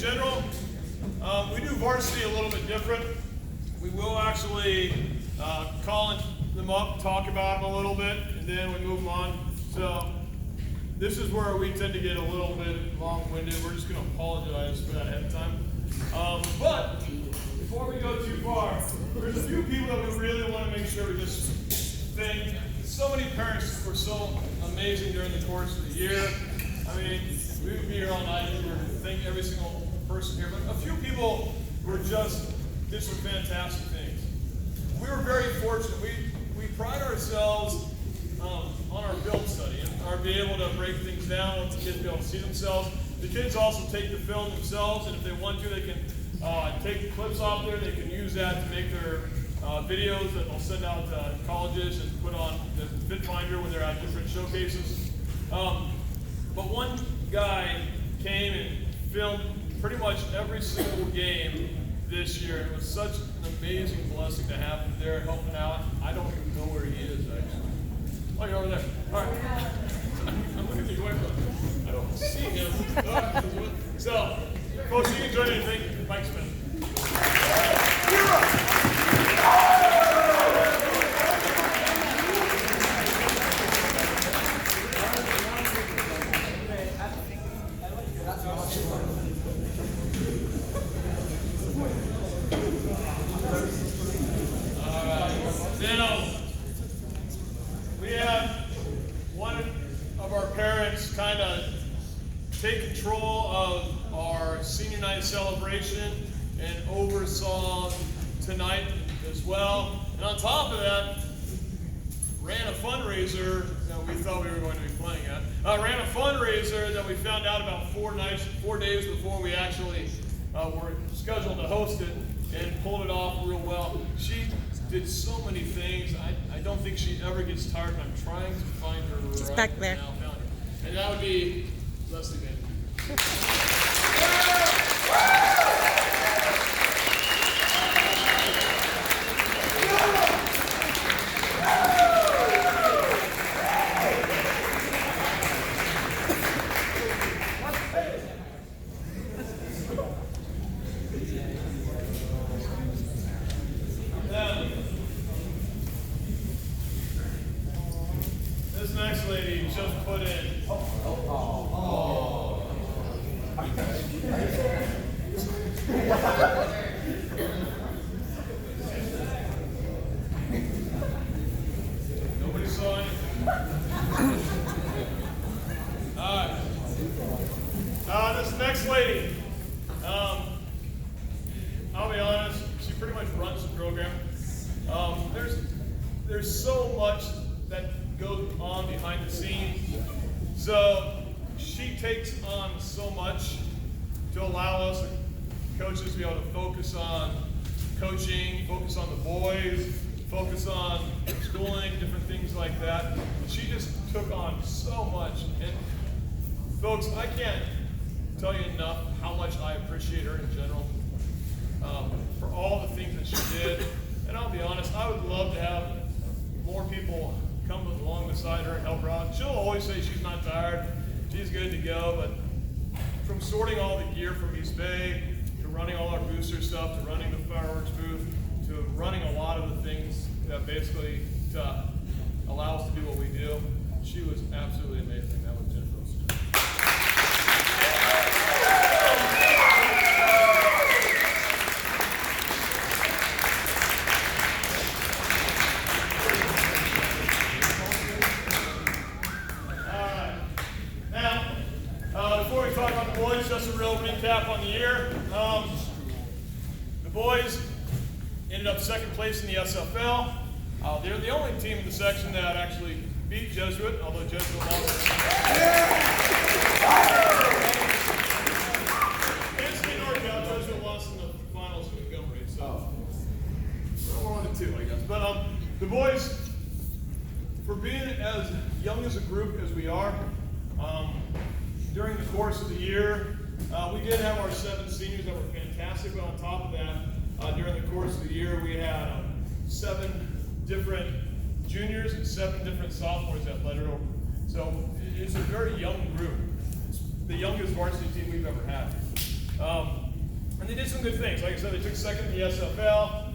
general, we do varsity a little bit different. We will actually call them up, talk about them a little bit, and then we move them on. So this is where we tend to get a little bit long-winded. We're just going to apologize for that ahead of time. But before we go too far, there's a few people that we really want to make sure we just thank. So many parents were so amazing during the course of the year. I mean, we would be here all night. We would thank every single person here. But a few people were did some fantastic things. We were very fortunate. We pride ourselves on our build study and our being able to break things down, let the kids be able to see themselves. The kids also take the film themselves, and if they want to, they can take the clips off there. They can use that to make their videos that they'll send out to colleges and put on the Fit Finder when they're at different showcases. But one guy came and filmed pretty much every single game this year. It was such an amazing blessing to have him there helping out. I don't even know where he is, actually. Oh, you're over there. All right. I'm looking the way from. I don't see him. So, folks, you can join me in thanking Mike Smith. We have one of our parents kind of take control of our senior night celebration and oversaw tonight as well. And on top of that, ran a fundraiser that we thought we were going to be playing at. Ran a fundraiser that we found out about 4 days before we actually were scheduled to host it, and pulled it off real well. She did so many things. I don't think she ever gets tired, and I'm trying to find her She's right back there. now. Found her. And that would be Leslie Banquet. This next lady just put in. Nobody saw anything. All right. This next lady, I'll be honest, she pretty much runs the program. There's so much that goes on behind the scenes. So she takes on so much to allow us coaches to be able to focus on coaching, focus on the boys, focus on schooling, different things like that. She just took on so much. And folks, I can't tell you enough how much I appreciate her in general for all the things that she did. And I'll be honest, I would love to have more people come along beside her and help her out. She'll always say she's not tired, she's good to go, but from sorting all the gear from East Bay, to running all our booster stuff, to running the fireworks booth, to running a lot of the things that basically allow us to do what we do, she was absolutely amazing. That was Jennifer. Before we talk about the boys, just a real recap on the year. The boys ended up second place in the SFL. They're the only team in the section that actually beat Jesuit, although Jesuit lost. Against State NorCal, Jesuit lost in the finals in Montgomery, so we're 1-2, I guess. But the boys, for being as young as a group as we are, during the course of the year, we did have our 7 seniors that were fantastic, but on top of that, during the course of the year, we had 7 different juniors and 7 different sophomores that led it over. So it's a very young group. It's the youngest varsity team we've ever had. And they did some good things. Like I said, they took second in the SFL.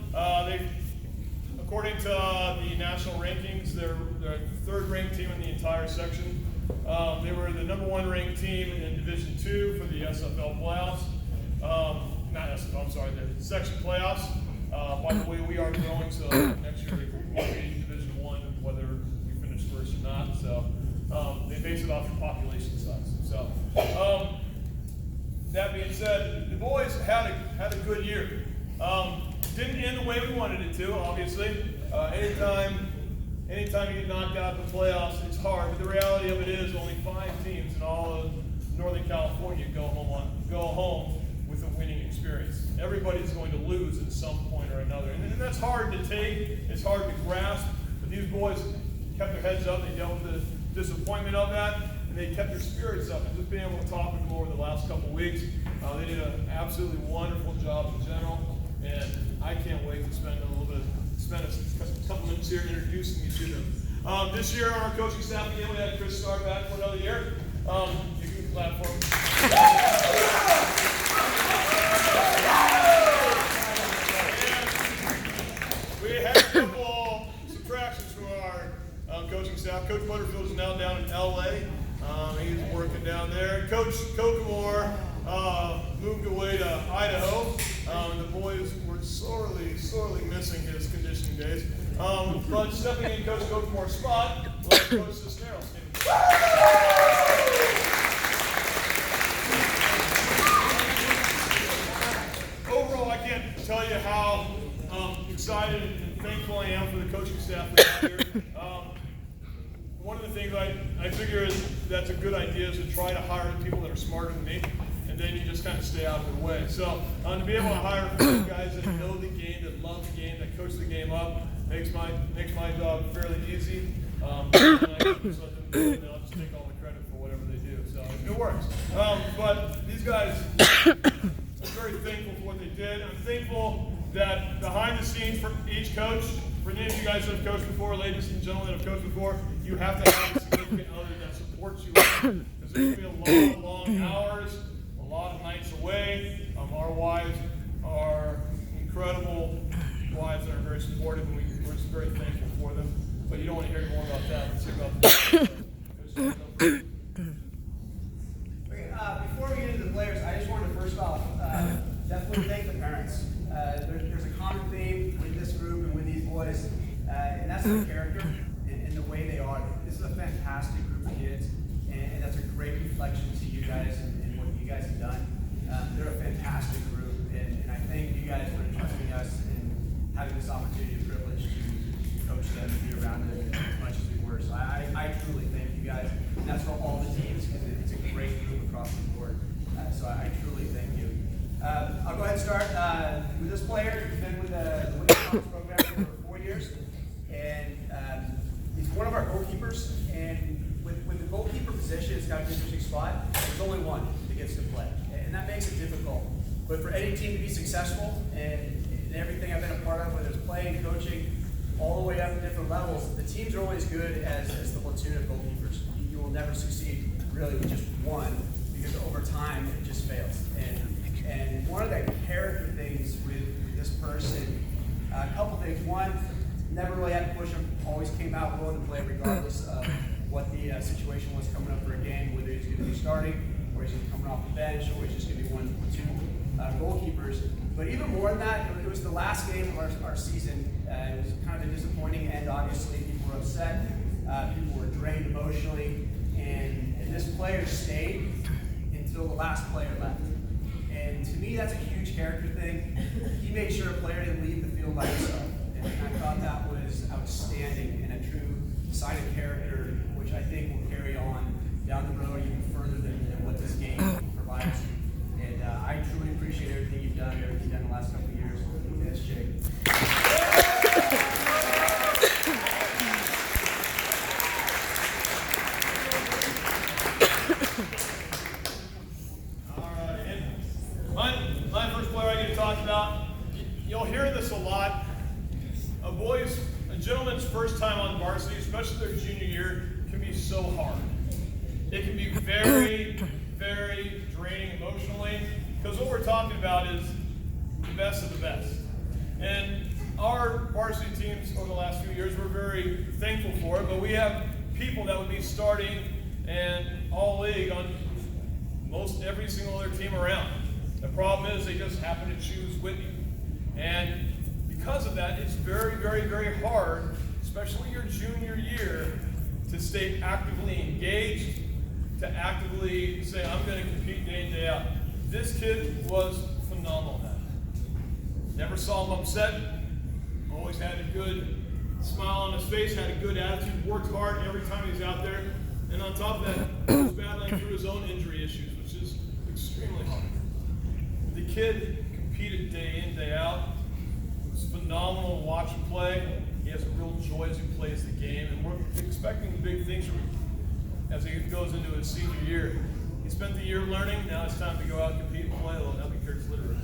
According to the national rankings, they're the third-ranked team in the entire section. They were the #1 ranked team in Division II for the SFL playoffs. Not SFL, I'm sorry, the section playoffs. By the way, we are growing, so next year they will be Division I, whether we finish first or not. So they base it off the population size. So that being said, the boys had a good year. Didn't end the way we wanted it to, obviously. Anytime you get knocked out in the playoffs, it's hard. But the reality of it is, only 5 teams in all of Northern California go home with a winning experience. Everybody's going to lose at some point or another, and that's hard to take. It's hard to grasp. But these boys kept their heads up. They dealt with the disappointment of that, and they kept their spirits up. And just being able to talk with them over the last couple of weeks, they did an absolutely wonderful job in general. And I can't wait to spend a couple minutes here introducing you to them. This year on our coaching staff again, we had Chris Starr back for another year. You can clap for him. And we had a couple subtractions from our coaching staff. Coach Butterfield is now down in LA. He's working down there. Coach Kokomore moved away to Idaho. The boys were sorely missing his conditioning days. But stepping in Coach Kokomore's spot was Coach Cisneros. Overall, I can't tell you how excited and thankful I am for the coaching staff we have here. One of the things I figure is that's a good idea is to try to hire people that are smarter than me, and then you just kind of stay out of their way. So to be able to hire guys that know the game, that love the game, that coach the game up, makes my job fairly easy. And I just let them, I'll just take all the credit for whatever they do. So it works. But these guys, I'm very thankful for what they did. I'm thankful that behind the scenes for each coach, for any of you guys that have coached before, ladies and gentlemen that have coached before, you have to have a significant other that supports you. Because there's going to be a lot of long hours, a lot of nights away. Our wives are incredible wives that are very supportive, and we're just very thankful for them. But you don't want to hear more about that. Let's hear about the Before we get into the players, I just wanted to first off definitely thank the parents. There's a common theme with this group and with these boys, and that's their character and the way they are. This is a fantastic group of kids, and that's a great reflection to you guys and what you guys have done. They're a fantastic group, and I thank you guys for trusting us and having this opportunity and privilege to coach them and be around them as much as we were. So I truly thank you guys, and that's for all the teams, because it's a great group across the board. So I truly thank you. I'll go ahead and start with this player. He's been with the Winter Conference program for 4 years, and he's one of our goalkeepers. And with the goalkeeper position, it's got an interesting spot. There's only one that gets to play, and that makes it difficult. But for any team to be successful, and everything I've been a part of, whether it's playing, coaching, all the way up to different levels, the teams are only as good as the platoon of goalkeepers. You will never succeed really with just one, because over time it just fails. And one of the character things with this person, a couple things. One, never really had to push him, always came out willing to play regardless of what the situation was coming up for a game, whether he's going to be starting, or he's coming off the bench, or he's just going to be one or two goalkeepers. But even more than that, it was the last game of our season. It was kind of a disappointing end, obviously. People were upset, people were drained emotionally, and this player stayed until the last player left. And to me, that's a huge character thing. He made sure a player didn't leave the field by himself. And I thought that was outstanding and a true sign of character, which I think will carry on down the road even further than what this game provides. And I truly appreciate everything you've done, everything you've done the last couple of years with SJ. My first player I get to talk about, you'll hear this a lot. A gentleman's first time on varsity, especially their junior year, can be so hard. It can be very, very draining emotionally. Because what we're talking about is the best of the best. And our varsity teams over the last few years, we're very thankful for it, but we have people that would be starting and all league on most every single other team around. The problem is they just happen to choose Whitney. And because of that, it's very, very, very hard, especially your junior year, to stay actively engaged, to actively say, I'm going to compete day in, day out. This kid was phenomenal at it. Never saw him upset. Always had a good smile on his face, had a good attitude, worked hard every time he was out there. And on top of that, he was battling through his own injury issues, which is extremely hard. The kid competed day in, day out. It was phenomenal to watch him play. He has a real joy as he plays the game, and we're expecting big things from him as he goes into his senior year. He spent the year learning. Now it's time to go out and compete and play. Well, that'll be Kurt's literally.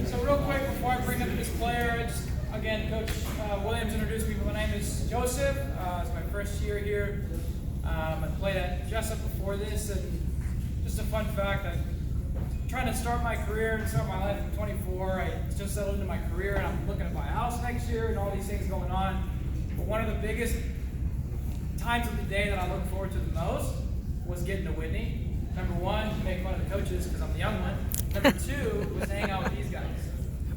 So real quick, before I bring up this player, again, Coach Williams introduced me. My name is Joseph. It's my first year here. I played at Jessup before this, and just a fun fact, I'm trying to start my career and start my life at 24. I just settled into my career, and I'm looking to buy a house next year and all these things going on. But one of the biggest times of the day that I look forward to the most was getting to Whitney. Number one, to make fun of the coaches because I'm the young one. Number two was to hang out with these guys.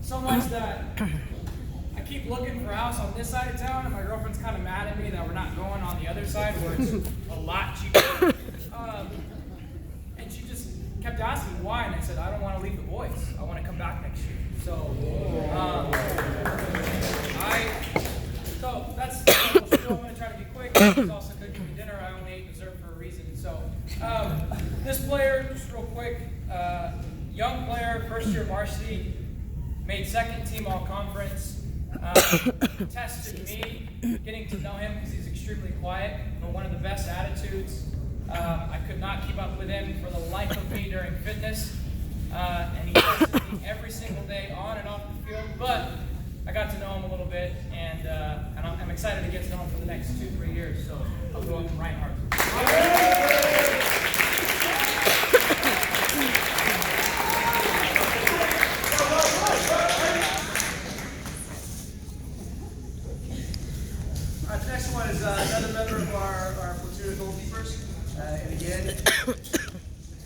So much that I keep looking for a house on this side of town, and my girlfriend's kind of mad at me that we're not going on the other side where it's a lot cheaper. And she just kept asking me why, and I said, I don't want to leave the boys. I want to come back next year. So, so that's I'm going to try to be quick. It's also cooking me dinner. I only ate dessert for a reason. So, this player, just real quick, young player, first year varsity, made second team all conference. Tested me, getting to know him because he's extremely quiet, but one of the best attitudes. I could not keep up with him for the life of me during fitness, and he tested me every single day on and off the field, but I got to know him a little bit, and I'm excited to get to know him for the next 2-3 years, so I'll go with Reinhardt. The next one is another member of our platoon of goalkeepers. And again, it's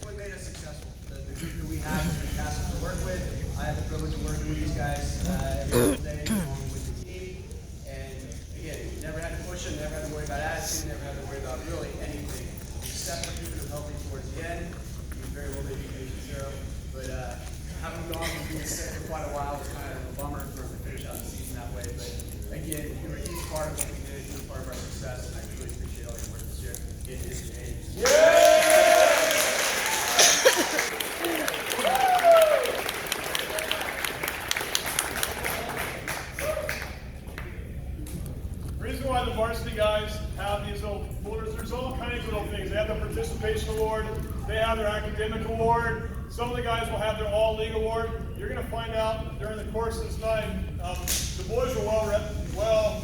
what made us successful. The group that we have is fantastic to work with. I have the privilege of working with these guys every single day along with the team. And again, never had to push them, never had to worry about attitude, never had to worry about really anything except for keeping them healthy towards the end. He was very well maybe patient zero. But having gone from being sick for quite a while was kind of a bummer for us to finish out the season that way. But again, you were a huge part of what we did, you were part of our success, and I really appreciate all your work this year. It is your age. The reason why the varsity guys have these little folders, there's all kinds of little things. They have their participation award, they have their academic award, some of the guys will have their all-league award. You're going to find out during the course of this night, the boys were well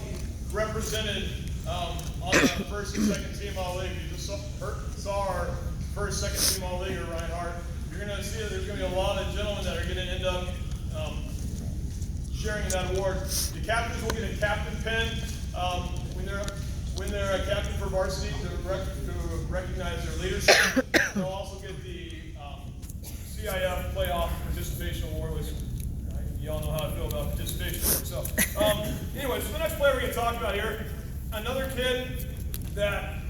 represented on the first and second team all-league. You just saw our first, second team all-leaguer, Reinhardt. You're going to see that there's going to be a lot of gentlemen that are going to end up sharing that award. The captains will get a captain pin when they're a captain for varsity to recognize their leadership. They'll also get the CIF playoff participation award, which y'all know how I feel about participation awards. So, anyways, the next player we're going to talk about here, another kid that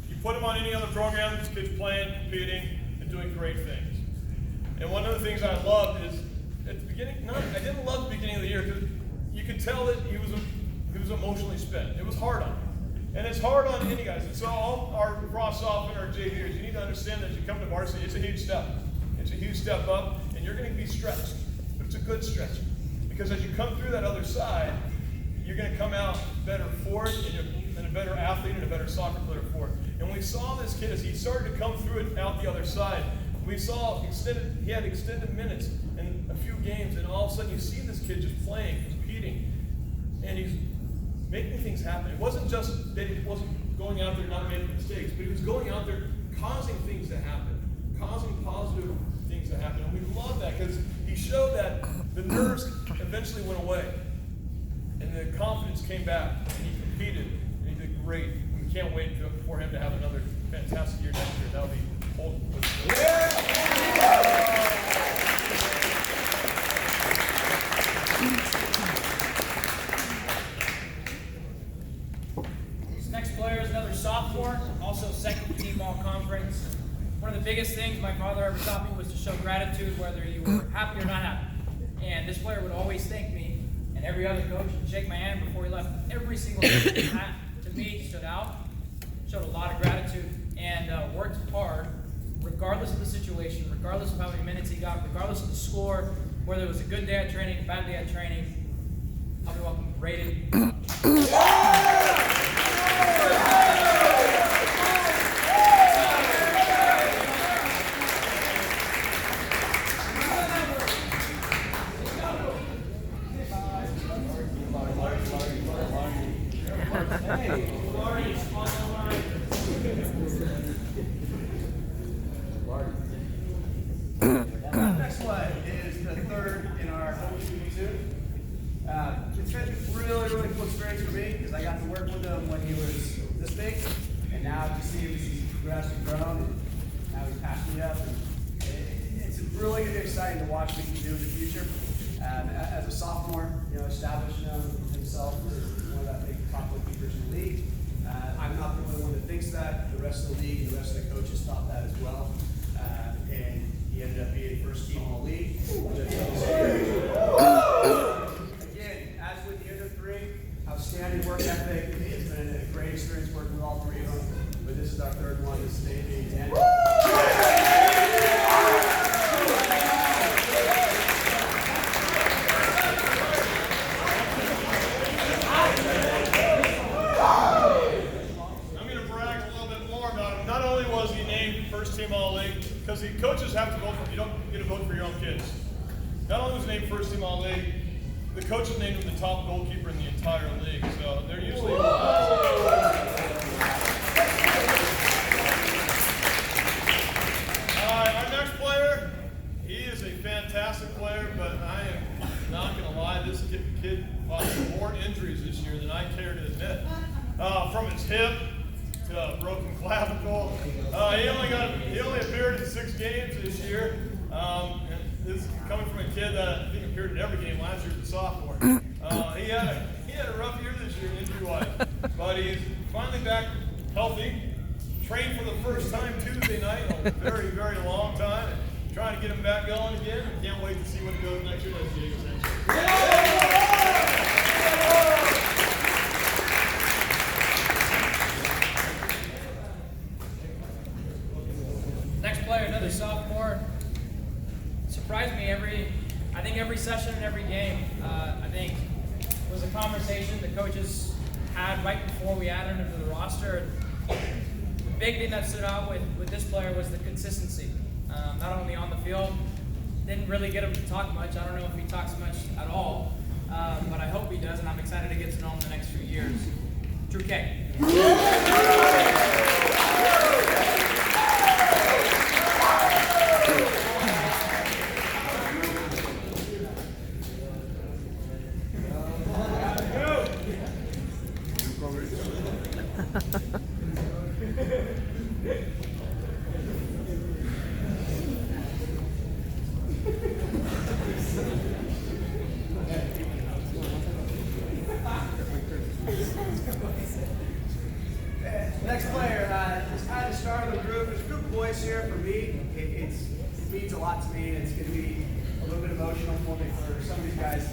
you put him on any other program, this kid's playing, competing, and doing great things. And one of the things I loved is at the beginning, I didn't love the beginning of the year because you could tell that he was emotionally spent. It was hard on him. And it's hard on any guys. And so all our cross-off and our JVers, you need to understand that as you come to varsity, it's a huge step. It's a huge step up, and you're going to be stretched. But it's a good stretch. Because as you come through that other side, you're going to come out better for it, and a better athlete and a better soccer player for it. And we saw this kid as he started to come through it out the other side. We saw he had extended minutes, and games, and all of a sudden you see this kid just playing, competing, and he's making things happen. It wasn't just that he wasn't going out there not making mistakes, but he was going out there causing things to happen, causing positive things to happen. And we love that because he showed that the nerves eventually went away, and the confidence came back, and he competed, and he did great. We can't wait for him to have another fantastic year next year. That'll be whole. This next player is another sophomore, also second team all conference. One of the biggest things my father ever taught me was to show gratitude whether you were happy or not happy. And this player would always thank me, and every other coach would shake my hand before he left. Every single thing that to me stood out, showed a lot of gratitude, and worked hard regardless of the situation, regardless of how many minutes he got, regardless of the score, whether it was a good day at training, a bad day at training. I'll be welcome, rated. Next one is the third in our goalkeeping platoon. It's been really cool experience for me because I got to work with him when he was this big, and now to see him as he's progressed and grown, and now he's passed me up. And it's really going to be exciting to watch what he can do in the future. As a sophomore, establishing himself as one of the big top goalkeepers in the league. I'm not the only one that thinks that. The rest of the league and the rest of the coaches thought that as well. And he ended up being first team all league. Again, as with the other three, outstanding work ethic. It's been a great experience working with all three of them. But this is our third one. This is David and Team All-League, because the coaches have to vote for, you don't get to vote for your own kids. Not only was he named first team All-League, the coaches named him the top goalkeeper in the entire league, so they're usually our next player, he is a fantastic player, but I am not going to lie, this kid caused more injuries this year than I care to admit. From his hip to a broken clavicle. He only appeared in 6 games this year. And this is coming from a kid that I think appeared in every game last year as a sophomore. He had a rough year this year injury-wise, but he's finally back healthy. Trained for the first time Tuesday night in a very, very long time. And trying to get him back going again. Can't wait to see what he goes next year. That's Diego Sanchez. Another sophomore. Surprised me every session and every game. I think it was a conversation the coaches had right before we added him to the roster. The big thing that stood out with this player was the consistency. Not only on the field, didn't really get him to talk much. I don't know if he talks much at all, but I hope he does, and I'm excited to get to know him the next few years. Drew K. Next player, just kind of start of the group. There's a group of boys here. For me, it means a lot to me, and it's going to be a little bit emotional for me for some of these guys.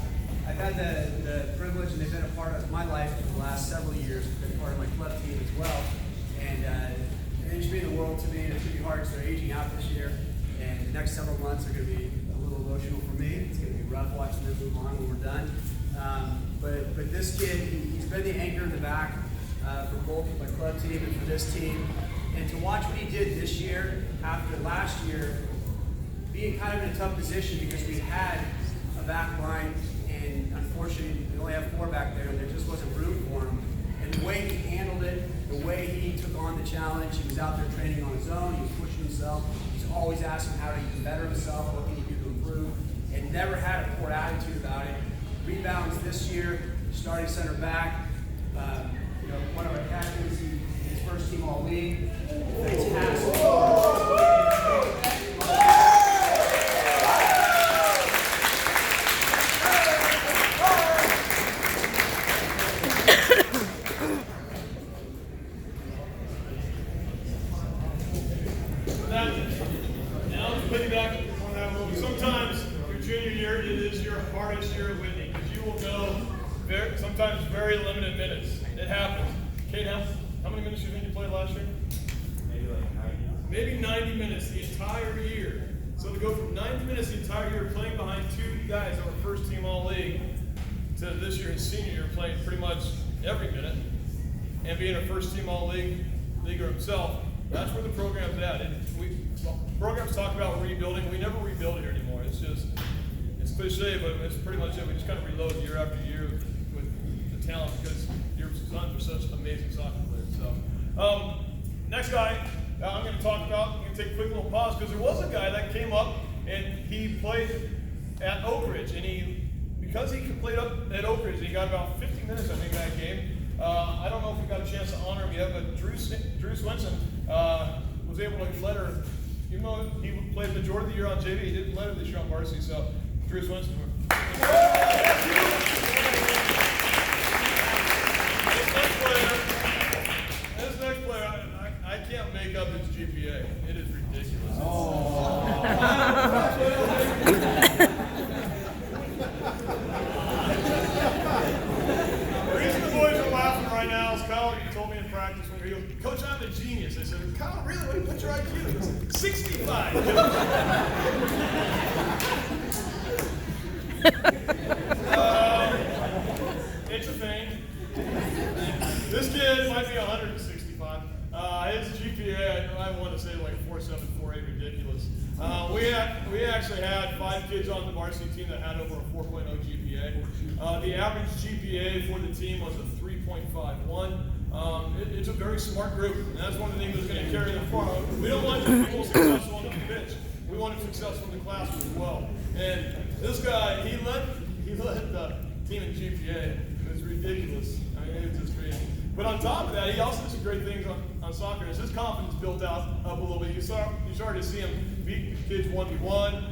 I've had the privilege, and they've been a part of my life for the last several years. They've been part of my club team as well, and they just mean the world to me. And it's going to be hard because they're aging out this year, and the next several months are going to be a little emotional for me. It's going to be rough watching them move on when we're done. But this kid, he's been the anchor in the back for both my club team and for this team. And to watch what he did this year after last year, being kind of in a tough position because we had wanted the challenge. He was out there training on his own. He was pushing himself. He's always asking how he can better himself, what can he do to improve, and never had a poor attitude about it. Rebounds this year, starting center back. One of our captains, his first team all league. Fantastic. Now to piggyback on that movie, sometimes your junior year it is your hardest year at Whitney because you will go sometimes very limited minutes. It happens. Kate, how many minutes do you think you played last year? Maybe like 90. Maybe 90 minutes the entire year. So to go from 90 minutes the entire year playing behind two guys that were first team all league to this year his senior year playing pretty much every minute and being a first team all leaguer himself, that's where the program's at. Programs talk about rebuilding. We never rebuild here anymore. It's cliche, but it's pretty much it. We just kind of reload year after year with the talent because your sons are such amazing soccer players. So, next guy I'm going to talk about. I'm going to take a quick little pause because there was a guy that came up and he played at Oak Ridge, and because he played up at Oak Ridge, he got about 50 minutes I think that game. I don't know if we got a chance to honor him yet, but Drew Swenson was able to let her. Even though he played the majority of the year on JV, he didn't let her this year on varsity. So, Drew Swenson. This next player, I can't make up his GPA. It is ridiculous. The reason the boys are laughing right now is Kyle told me in practice when he goes, Coach, I'm a genius. I said, Kyle, really? What's your IQ? It's 65. It's a thing. This kid might be 165. His GPA, I want to say like 4.7, 4.8, ridiculous. We actually had 5 kids on the varsity team that had over a 4.0 GPA. The average GPA for the team was a 3.51. It's a very smart group, and that's one of the things that's going to carry them far. We don't want people successful on the pitch. We want them successful in the classroom as well. And this guy, he led the team in GPA. It was ridiculous. I mean, it's just crazy. But on top of that, he also did some great things on soccer. As his confidence built out up a little bit, you started to see him beat kids 1v1,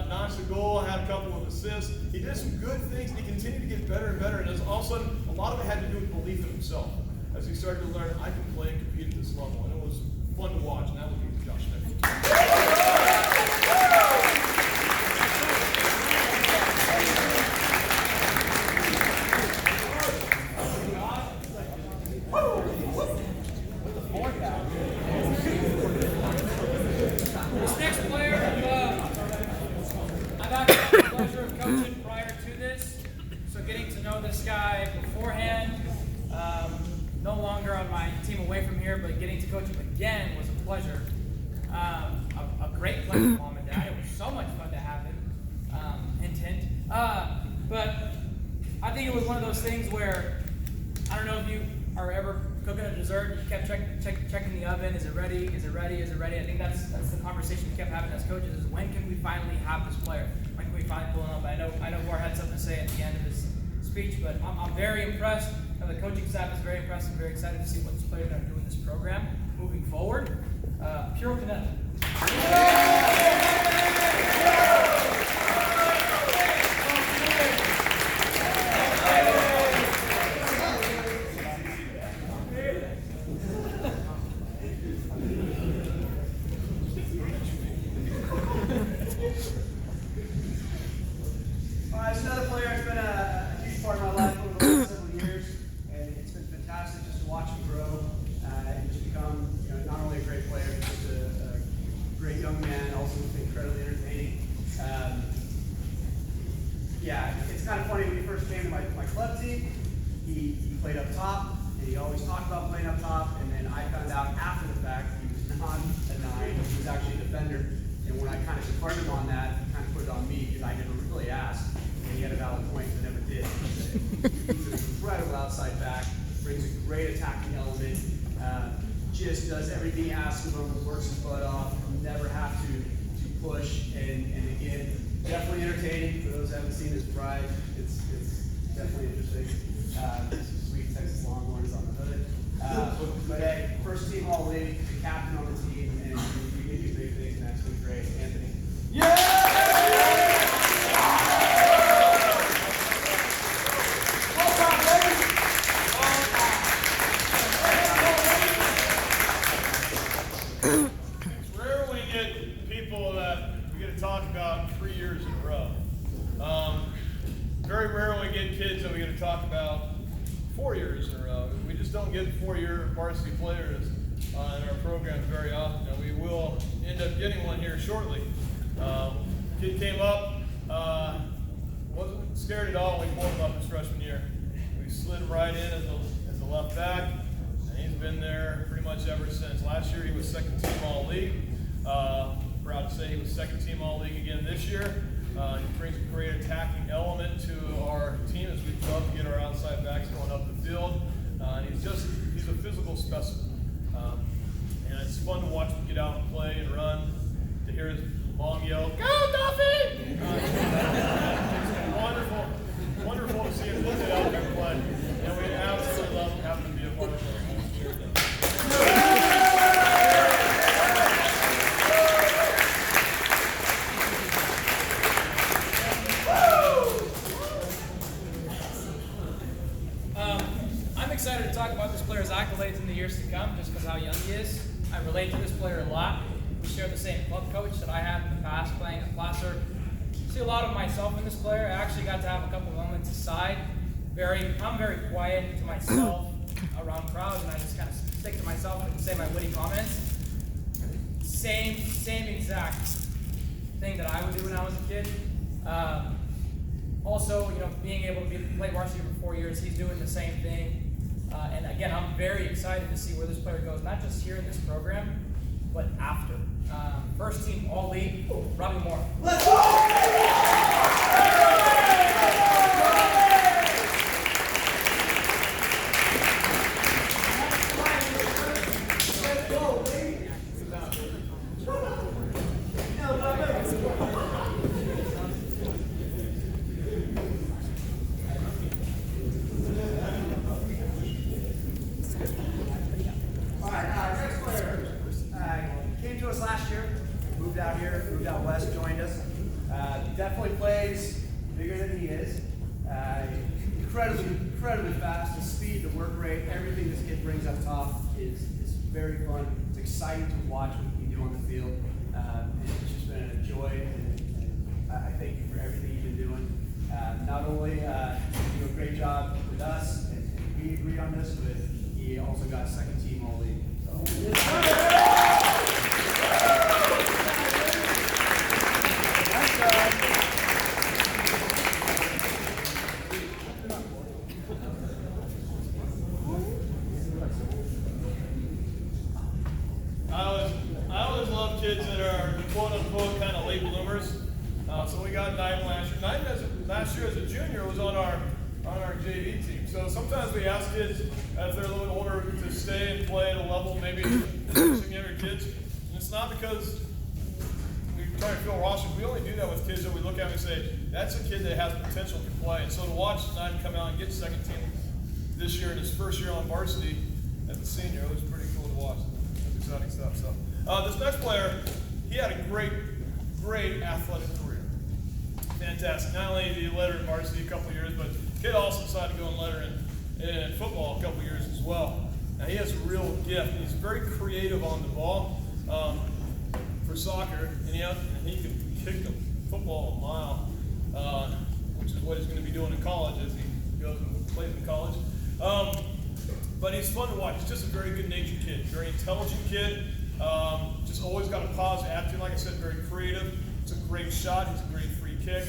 notched the goal, had a couple of assists. He did some good things, and he continued to get better and better. And all of a sudden, a lot of it had to do with belief in himself. As he started to learn, I can play and compete at this level. And it was fun to watch, and that would be Josh Nichols. This next player, I've actually had the pleasure of coaching prior to this, so getting to know this guy beforehand, no longer on my team away from here, but getting to coach him again was a pleasure. A great pleasure, Mom and Dad. It was so much fun to have him. Hint, hint. But I think it was one of those things where, I don't know if you are ever cooking a dessert, you kept checking the oven, is it ready, is it ready, is it ready? I think that's the conversation we kept having as coaches, is when can we finally have this player? When can we finally pull him up? I know War had something to say at the end of his speech, but I'm very impressed. The coaching staff is very impressed and very excited to see what this player is going to do in this program moving forward. Pure Connect. It's another player that's been a huge part of my life over the last several years, and it's been fantastic just to watch him grow and just become, not only a great player, but just a great young man, also incredibly entertaining. It's kind of funny when he first came to my club team. He played up top, and he always talked about playing up top. And then I found out after the fact he was not a 9; he was actually a defender. And when I kind of confronted him on that, he kind of put it on me because I never really asked. And he had a valid point, I never did. He's an incredible outside back, brings a great attacking element. just does everything you ask of him, works his butt off, never have to push, and again, definitely entertaining. For those who haven't seen his pride, it's definitely interesting. Sweet Texas Longhorns on the hood. But hey, first team all league, the captain on the team, and we give you big things, and that's been great. Anthony. It's rare when we get people that we get to talk about 3 years in a row. Very rare when we get kids that we get to talk about 4 years in a row. We just don't get 4-year varsity players in our programs very often. And we will end up getting one here shortly. Kid came up, wasn't scared at all when we pulled him up his freshman year. We slid him right in as a left back, and he's been there pretty much ever since. Last year he was second team all-league. Proud to say he was second team all-league again this year. He brings a great attacking element to our team as we love to get our outside backs going up the field. He's a physical specimen. And it's fun to watch him get out and play and run, to hear his mom yell, "Go Duffey!" It's wonderful to see him get out there and play. And we absolutely love having him be a part of our I'm excited to talk about this player's accolades in the years to come, just because how young he is. I relate to this player a lot. We share the same club coach that I had in the past playing at Placer. See a lot of myself in this player. I actually got to have a couple moments aside. I'm very quiet to myself around crowds, and I just kind of stick to myself and say my witty comments. Same exact thing that I would do when I was a kid. Also, being able to play varsity for 4 years, he's doing the same thing. And again, I'm very excited to see where this player goes, not just here in this program, but after. First team all league, Robbie Moore. Let's go! Last year, moved out west, joined us. Definitely plays bigger than he is. Incredibly fast. The speed, the work rate, everything this kid brings up top is very fun. It's exciting to watch what he can do on the field. And it's just been a joy, and I thank you for everything you've been doing. Not only did you do a great job with us, and we agreed on this, but he also got second team all league. I always love kids that are quote-unquote kind of late bloomers. So we got Knight last year. Knight last year as a junior was on our JV team. So sometimes we ask kids as they're a little bit older to stay and play at a level maybe some younger kids. And it's not because we try to fill rosters. We only do that with kids that we look at and say, that's a kid that has potential to play. And so to watch Knight come out and get second team this year in his first year on varsity as a senior, it was pretty cool to watch. That's exciting stuff. So this next player, he had a great athletic career. Fantastic. Not only did he letter in varsity a couple years, but kid also decided to go and letter in football a couple years as well. Now he has a real gift. He's very creative on the ball for soccer, and he can kick the football a mile, which is what he's going to be doing in college as he goes and plays in college. But he's fun to watch. He's just a very good-natured kid, very intelligent kid. Just always got a positive attitude. Like I said, very creative. It's a great shot. He's a great free kick.